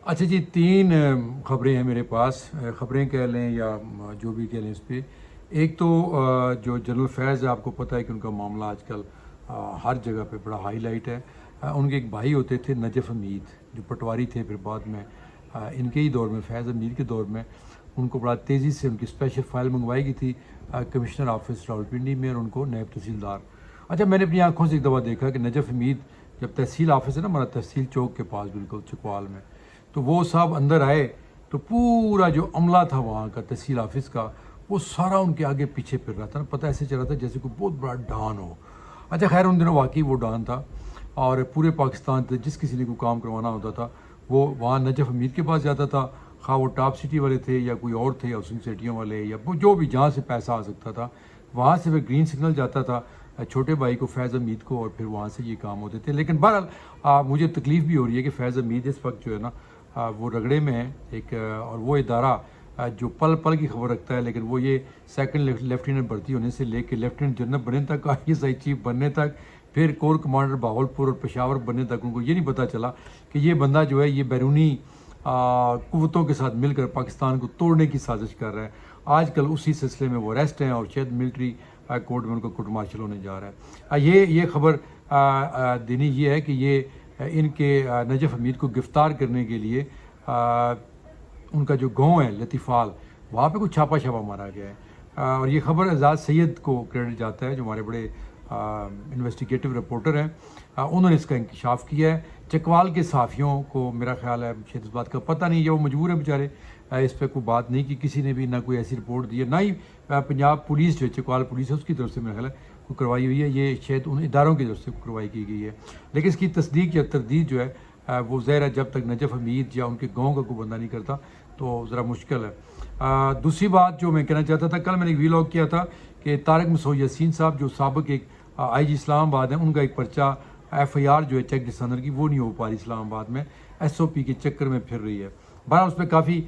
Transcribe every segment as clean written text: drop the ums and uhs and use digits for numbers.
اچھا جی، تین خبریں ہیں میرے پاس، خبریں کہہ لیں یا جو بھی کہہ لیں اس پہ۔ ایک تو جو جنرل فیض ہے، آپ کو پتہ ہے کہ ان کا معاملہ آج کل ہر جگہ پہ بڑا ہائی لائٹ ہے۔ ان کے ایک بھائی ہوتے تھے نجف حمید، جو پٹواری تھے، پھر بعد میں ان کے ہی دور میں، فیض حمید کے دور میں ان کو بڑا تیزی سے ان کی اسپیشل فائل منگوائی گئی تھی کمشنر آفس راولپنڈی میں، اور ان کو نائب تحصیلدار۔ اچھا، میں نے اپنی آنکھوں سے ایک دفعہ دیکھا کہ نجف حمید جب تحصیل آفس ہے نا ہمارا، تحصیل چوک کے پاس بالکل چکوال میں، تو وہ صاحب اندر آئے تو پورا جو عملہ تھا وہاں کا تحصیل آفس کا، وہ سارا ان کے آگے پیچھے پھر رہا تھا، پتہ ایسے چل رہا تھا جیسے کوئی بہت بڑا ڈان ہو۔ اچھا خیر، ان دنوں واقعی وہ ڈان تھا، اور پورے پاکستان سے جس کسی نے کوئی کام کروانا ہوتا تھا وہ وہاں نجف حمید کے پاس جاتا تھا، خواہ وہ ٹاپ سٹی والے تھے یا کوئی اور تھے ہاؤسنگ سٹیوں والے، یا جو بھی جہاں سے پیسہ آ سکتا تھا وہاں سے وہ گرین سگنل جاتا تھا چھوٹے بھائی کو فیض حمید کو، اور پھر وہاں سے یہ کام ہوتے تھے۔ لیکن بہرحال مجھے تکلیف بھی ہو رہی ہے کہ فیض حمید اس وقت جو ہے نا وہ رگڑے میں ہے ایک، اور وہ ادارہ جو پل پل کی خبر رکھتا ہے، لیکن وہ یہ سیکنڈ لیفٹیننٹ بھرتی ہونے سے لے کے لیفٹیننٹ جنرل بننے تک، ISI چیف بننے تک، پھر کور کمانڈر بہاولپور اور پشاور بننے تک، ان کو یہ نہیں پتہ چلا کہ یہ بندہ جو ہے یہ بیرونی قوتوں کے ساتھ مل کر پاکستان کو توڑنے کی سازش کر رہا ہے۔ آج کل اسی سلسلے میں وہ اریسٹ ہیں، اور شاید ملٹری کورٹ میں ان کو کورٹ مارشل ہونے جا رہا ہے۔ یہ خبر دینی یہ ہے کہ یہ ان کے نجف حمید کو گرفتار کرنے کے لیے ان کا جو گاؤں ہے لطیفال، وہاں پہ کچھ چھاپا مارا گیا ہے، اور یہ خبر اعزاز سید کو کریڈٹ جاتا ہے جو ہمارے بڑے انویسٹیگیٹو رپورٹر ہیں، انہوں نے اس کا انکشاف کیا ہے۔ چکوال کے صحافیوں کو میرا خیال ہے شاید اس بات کا پتہ نہیں، یا وہ مجبور ہے بیچارے، اس پہ کوئی بات نہیں کی کسی نے بھی، نہ کوئی ایسی رپورٹ دی ہے، نہ ہی پنجاب پولیس جو ہے، چکوال پولیس ہے، اس کی طرف سے میرا خیال ہے کوئی کروائی ہوئی ہے، یہ شاید ان اداروں کی طرف سے کروائی کی گئی ہے۔ لیکن اس کی تصدیق یا تردید جو ہے وہ ظاہر ہے جب تک نجف حمید یا ان کے گاؤں کا کوئی بندہ نہیں کرتا تو ذرا مشکل ہے۔ دوسری بات جو میں کہنا چاہتا تھا، کل میں نے ایک ویلاگ کیا تھا کہ طارق مسعود یاسین صاحب جو سابق ایک IG اسلام آباد ہیں، ان کا ایک پرچہ FIR جو ہے چیک ڈسنر کی وہ نہیں ہو پا رہی اسلام آباد میں، SOP کے چکر میں پھر رہی ہے۔ بہرحال اس پہ کافی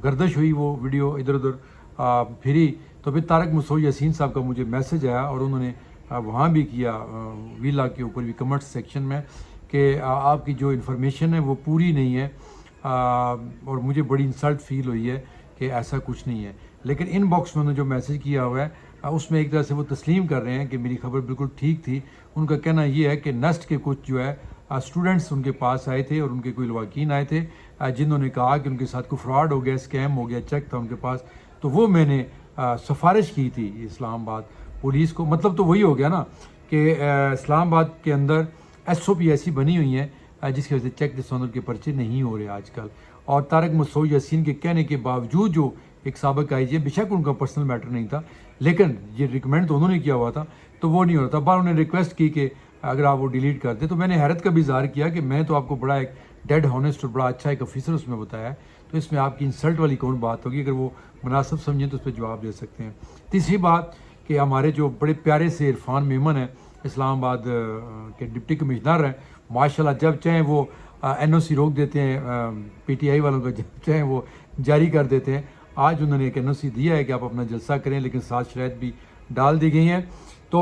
گردش ہوئی، وہ ویڈیو ادھر ادھر پھری، تو پھر طارق مسعود یاسین صاحب کا مجھے میسج آیا، اور انہوں نے وہاں بھی کیا ویلاگ کے اوپر بھی کمنٹ سیکشن میں کہ آپ کی جو انفارمیشن ہے وہ پوری نہیں ہے، اور مجھے بڑی انسلٹ فیل ہوئی ہے کہ ایسا کچھ نہیں ہے۔ لیکن ان باکس میں انہوں نے جو میسج کیا ہوا ہے اس میں ایک طرح سے وہ تسلیم کر رہے ہیں کہ میری خبر بالکل ٹھیک تھی۔ ان کا کہنا یہ ہے کہ نیسٹ کے کچھ جو ہے اسٹوڈنٹس ان کے پاس آئے تھے، اور ان کے کوئی لواحقین آئے تھے جنہوں نے کہا کہ ان کے ساتھ کوئی فراڈ ہو گیا، اسکیم ہو گیا، چیک تھا ان کے پاس، تو وہ میں نے سفارش کی تھی اسلام آباد پولیس کو۔ مطلب تو وہی ہو گیا نا کہ اسلام آباد کے اندر SOP ایسی بنی ہوئی ہیں جس کی وجہ سے چیک ڈسونر کے پرچے نہیں ہو رہے آج کل۔ اور طارق مسعود یاسین کے کہنے کے باوجود جو ایک سابق IG ہے، بے شک ان کا پرسنل میٹر نہیں تھا، لیکن یہ ریکمینڈ تو انہوں نے کیا ہوا تھا تو وہ نہیں ہو رہا تھا۔ بار انہوں نے ریکویسٹ کی کہ اگر آپ وہ ڈیلیٹ کر دیں، تو میں نے حیرت کا بھی اظہار کیا کہ میں تو آپ کو بڑا ایک ڈیڈ ہانسٹ اور بڑا اچھا ایک آفیسر اس میں بتایا ہے، تو اس میں آپ کی انسلٹ والی کون بات ہوگی؟ اگر وہ مناسب سمجھیں تو اس پہ جواب دے سکتے ہیں۔ تیسری بات کہ ہمارے جو بڑے پیارے سے عرفان میمن ہیں، اسلام آباد کے ڈپٹی کمشنر ہیں، ماشاءاللہ جب چاہیں وہ NOC روک دیتے ہیں PTI والوں کا، جب چاہیں وہ جاری کر دیتے ہیں۔ آج انہوں نے ایک NOC دیا ہے کہ آپ اپنا جلسہ کریں، لیکن 7 شرائط بھی ڈال دی گئی ہیں۔ تو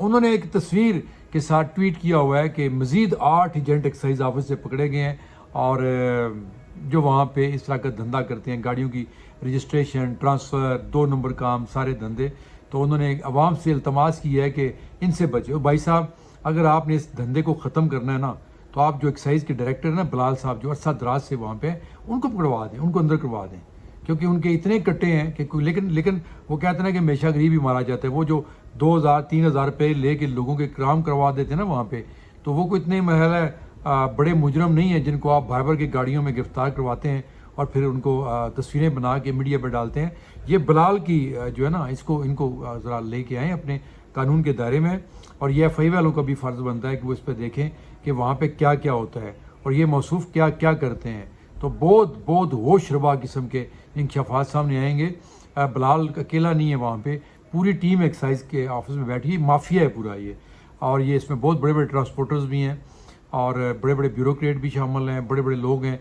انہوں نے ایک تصویر کے ساتھ ٹویٹ کیا ہوا ہے کہ مزید 8 ایجنٹ ایکسائز آفس سے پکڑے گئے ہیں، اور جو وہاں پہ اس طرح کا دھندا کرتے ہیں، گاڑیوں کی رجسٹریشن، ٹرانسفر، 2 نمبر کام، سارے دھندے۔ تو انہوں نے عوام سے التماس کی ہے کہ ان سے بچو بھائی صاحب، اگر آپ نے اس دھندے کو ختم کرنا ہے نا، تو آپ جو ایکسائز کے ڈائریکٹر ہیں نا بلال صاحب، جو عرصہ دراز سے وہاں پہ ان کو پکڑوا دیں، ان کو اندر کروا دیں، کیونکہ ان کے اتنے کٹے ہیں کہ کوئی، لیکن وہ کہتے ہیں نا کہ ہمیشہ غریب ہی مارا جاتا ہے۔ وہ جو 2,000-3,000 روپے لے کے لوگوں کے کرام کروا دیتے ہیں نا وہاں پہ، تو وہ کوئی اتنے محل بڑے مجرم نہیں ہیں جن کو آپ بھر کے گاڑیوں میں گرفتار کرواتے ہیں اور پھر ان کو تصویریں بنا کے میڈیا پہ ڈالتے ہیں۔ یہ بلال کی جو ہے نا، ان کو ذرا لے کے آئیں اپنے قانون کے دائرے میں، اور یہ FI والوں کا بھی فرض بنتا ہے کہ وہ اس پہ دیکھیں کہ وہاں پہ کیا کیا ہوتا ہے اور یہ موصوف کیا کیا کرتے ہیں۔ تو بہت ہوش ربا قسم کے انکشافات سامنے آئیں گے۔ بلال اکیلا نہیں ہے وہاں پہ، پوری ٹیم ایکسائز کے آفس میں بیٹھی، مافیا ہے پورا یہ، اور یہ اس میں بہت بڑے بڑے ٹرانسپورٹرز بھی ہیں، اور بڑے بڑے بیوروکریٹ بھی شامل ہیں، بڑے بڑے لوگ ہیں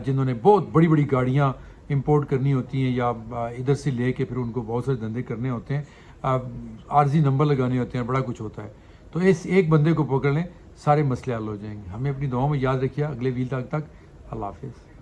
جنہوں نے بہت بڑی بڑی گاڑیاں امپورٹ کرنی ہوتی ہیں، یا ادھر سے لے کے پھر ان کو بہت سارے دھندے کرنے ہوتے ہیں، عارضی نمبر لگانے ہوتے ہیں، بڑا کچھ ہوتا ہے۔ تو اس ایک بندے کو پکڑ لیں، سارے مسئلے حل ہو جائیں گے۔ ہمیں اپنی دعاؤں میں یاد رکھیے۔ اگلے ویل تک اللہ حافظ.